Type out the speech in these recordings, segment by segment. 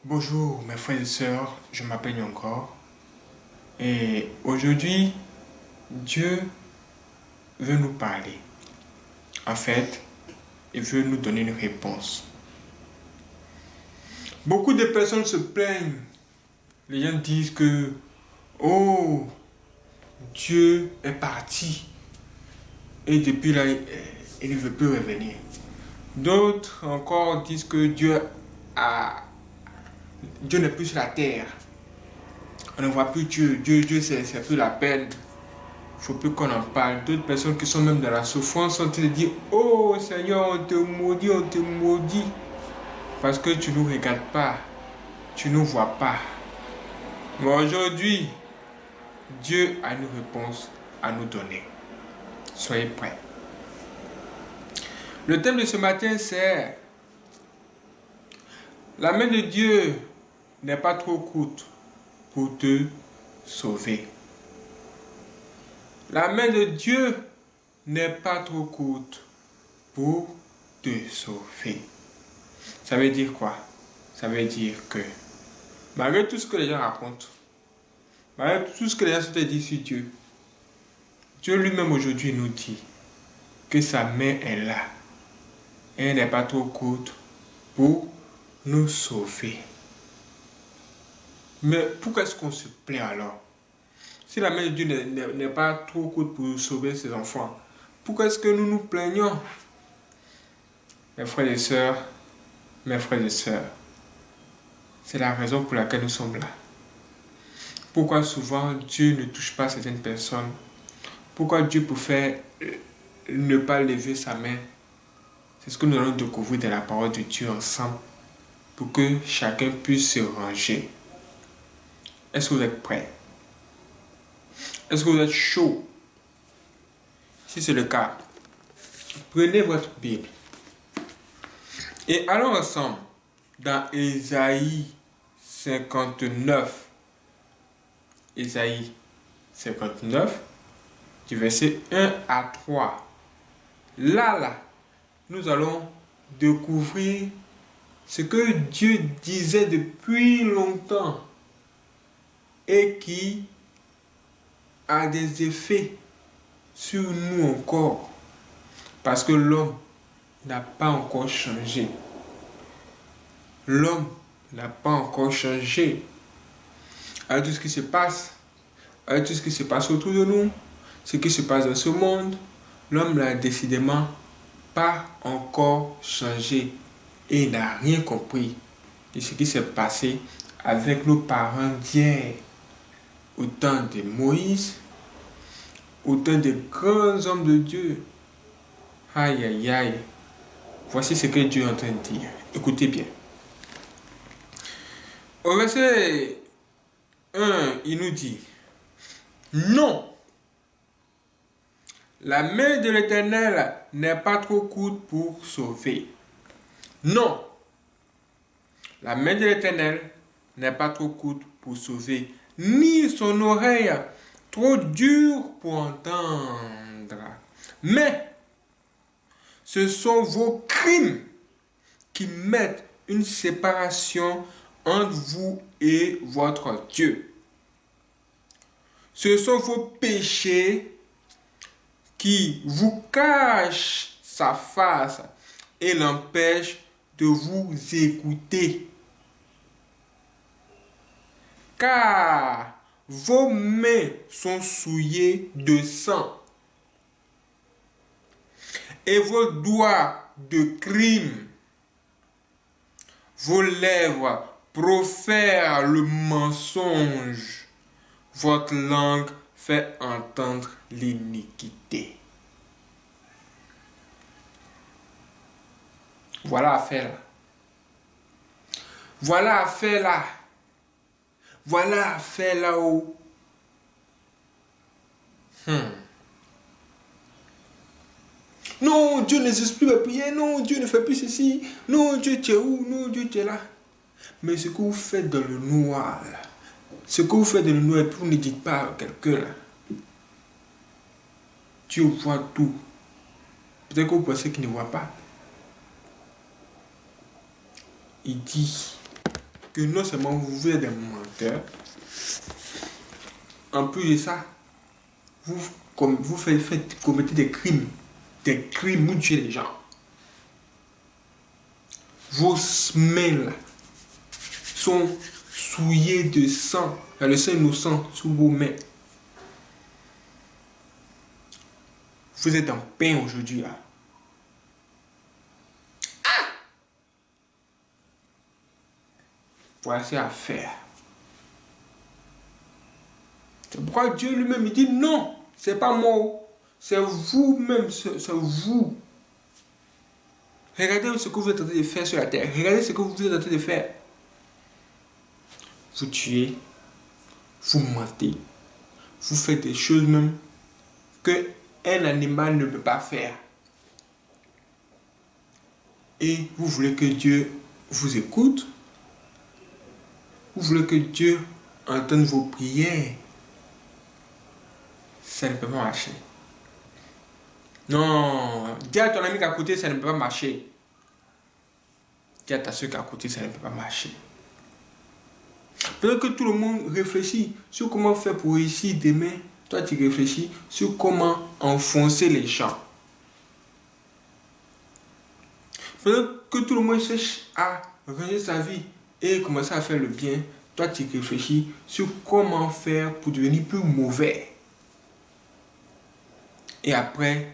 Bonjour mes frères et sœurs, je m'appelle Yonkor et aujourd'hui Dieu veut nous parler. En fait, il veut nous donner une réponse. Beaucoup de personnes se plaignent. Les gens disent que oh, Dieu est parti et depuis là il ne veut plus revenir. D'autres encore disent que Dieu n'est plus sur la terre. On ne voit plus Dieu. Dieu c'est plus la peine. Il ne faut plus qu'on en parle. D'autres personnes qui sont même dans la souffrance sont en train de dire oh Seigneur, on te maudit. Parce que tu ne nous regardes pas. Tu ne nous vois pas. Mais aujourd'hui, Dieu a une réponse à nous donner. Soyez prêts. Le thème de ce matin, c'est la main de Dieu n'est pas trop courte pour te sauver. La main de Dieu n'est pas trop courte pour te sauver. Ça veut dire quoi? Ça veut dire que malgré tout ce que les gens racontent, malgré tout ce que les gens se disent sur Dieu, Dieu lui-même aujourd'hui nous dit que sa main est là. Et elle n'est pas trop courte pour nous sauver. Mais pourquoi est-ce qu'on se plaint alors? Si la main de Dieu n'est pas trop courte pour sauver ses enfants, pourquoi est-ce que nous nous plaignons? Mes frères et sœurs, c'est la raison pour laquelle nous sommes là. Pourquoi souvent Dieu ne touche pas certaines personnes? Pourquoi Dieu préfère ne pas lever sa main? C'est ce que nous allons découvrir dans la parole de Dieu ensemble pour que chacun puisse se ranger. Est-ce que vous êtes prêts? Est-ce que vous êtes chaud? Si c'est le cas, prenez votre Bible et allons ensemble dans Ésaïe 59. Ésaïe 59, du verset 1 à 3. Là, nous allons découvrir ce que Dieu disait depuis longtemps et qui a des effets sur nous encore. Parce que l'homme n'a pas encore changé. L'homme n'a pas encore changé. Avec tout ce qui se passe, avec tout ce qui se passe autour de nous, ce qui se passe dans ce monde, l'homme n'a décidément pas encore changé et il n'a rien compris de ce qui s'est passé avec nos parents d'hier. Au temps de Moïse, au temps des grands hommes de Dieu. Aïe, aïe, aïe. Voici ce que Dieu est en train de dire. Écoutez bien. Au verset 1, il nous dit, non, la main de l'Éternel n'est pas trop courte pour sauver. Non, la main de l'Éternel n'est pas trop courte pour sauver, ni son oreille trop dure pour entendre. Mais ce sont vos crimes qui mettent une séparation entre vous et votre Dieu. Ce sont vos péchés qui vous cachent sa face et l'empêchent de vous écouter. Car vos mains sont souillées de sang et vos doigts de crime. Vos lèvres profèrent le mensonge. Votre langue fait entendre l'iniquité. Voilà affaire là. Voilà affaire là. Voilà affaire là-haut. Non, Dieu n'existe plus à prier. Non, Dieu ne fait plus ceci. Non, Dieu, tu es où? Non, Dieu, tu es là. Mais ce que vous faites dans le noir, là, ce que vous faites dans le noir, vous ne dites pas à quelqu'un là. Dieu voit tout. Peut-être que vous pensez qu'il ne voit pas. Il dit que non seulement vous êtes des menteurs, en plus de ça, vous commettez des crimes, vous tuez les gens. Vos mains là sont souillées de sang, le sang innocent sous vos mains. Vous êtes en pain aujourd'hui là. Voici à faire. C'est pourquoi Dieu lui-même il dit non, c'est pas moi, c'est vous-même, c'est vous. Regardez ce que vous êtes en train de faire sur la terre. Regardez ce que vous êtes en train de faire. Vous tuez, vous mentez, vous faites des choses même que un animal ne peut pas faire. Et vous voulez que Dieu vous écoute? Vous voulez que Dieu entende vos prières? Ça ne peut pas marcher. Non, dis à ton ami qu'à côté, ça ne peut pas marcher. Dis à ta soeur qu'à côté, ça ne peut pas marcher. Peut-être que tout le monde réfléchit sur comment faire pour réussir demain. Toi, tu réfléchis sur comment enfoncer les gens. Peut-être que tout le monde cherche à ranger sa vie et commencer à faire le bien. Toi, tu réfléchis sur comment faire pour devenir plus mauvais. Et après,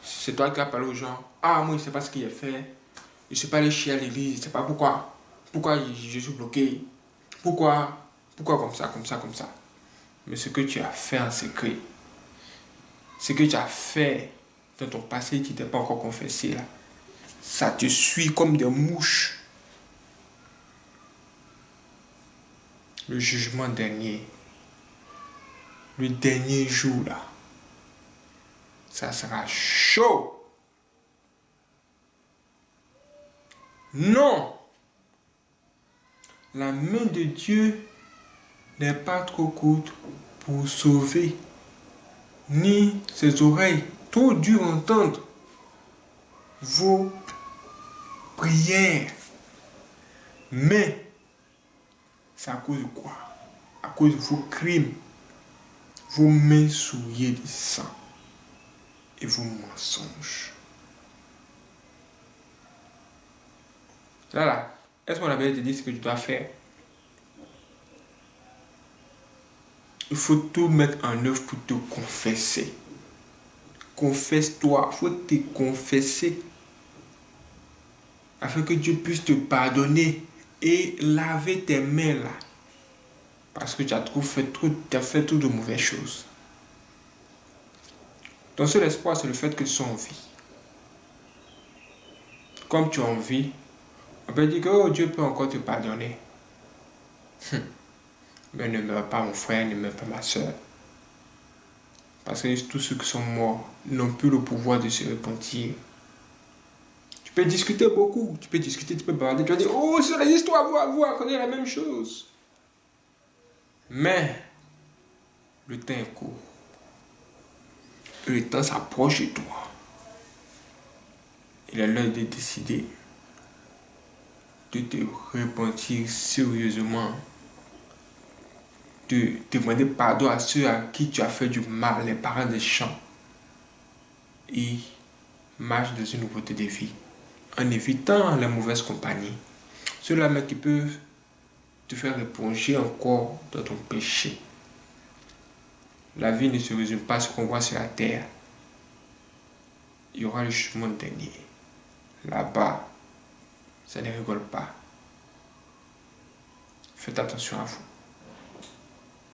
c'est toi qui vas parler aux gens. Ah, moi, je ne sais pas ce qu'il a fait. Je ne sais pas aller chier à l'église. Je ne sais pas pourquoi. Pourquoi je suis bloqué. Pourquoi comme ça. Mais ce que tu as fait en secret, ce que tu as fait dans ton passé qui ne t'est pas encore confessé, là, ça te suit comme des mouches. Le jugement dernier, le dernier jour, là, ça sera chaud. Non! La main de Dieu n'est pas trop courte pour sauver, ni ses oreilles trop dures à entendre vos prières. Mais c'est à cause de quoi? À cause de vos crimes, vos mains souillées de sang et vos mensonges. Là, est-ce qu'on avait dit ce que tu dois faire? Il faut tout mettre en œuvre pour te confesser. Confesse-toi, il faut te confesser afin que Dieu puisse te pardonner et laver tes mains là. Parce que tu as fait trop de mauvaises choses. Ton seul espoir, c'est le fait que tu sois en vie. Comme tu es en vie, on peut dire que oh, Dieu peut encore te pardonner. Mais ne meurs pas mon frère, ne meurs pas ma soeur. Parce que tous ceux qui sont morts n'ont plus le pouvoir de se repentir. Tu peux discuter beaucoup, tu peux parler, tu vas dire, oh, c'est l'histoire, vous racontez la même chose. Mais, le temps est court. Et le temps s'approche de toi. Il est l'heure de décider de te repentir sérieusement, de demander pardon à ceux à qui tu as fait du mal, les parents des gens, et marche dans une nouveauté de vie, en évitant la mauvaise compagnie, ceux-là même qui peuvent te faire replonger encore dans ton péché. La vie ne se résume pas à ce qu'on voit sur la terre. Il y aura le jugement dernier. Là-bas, ça ne rigole pas. Faites attention à vous.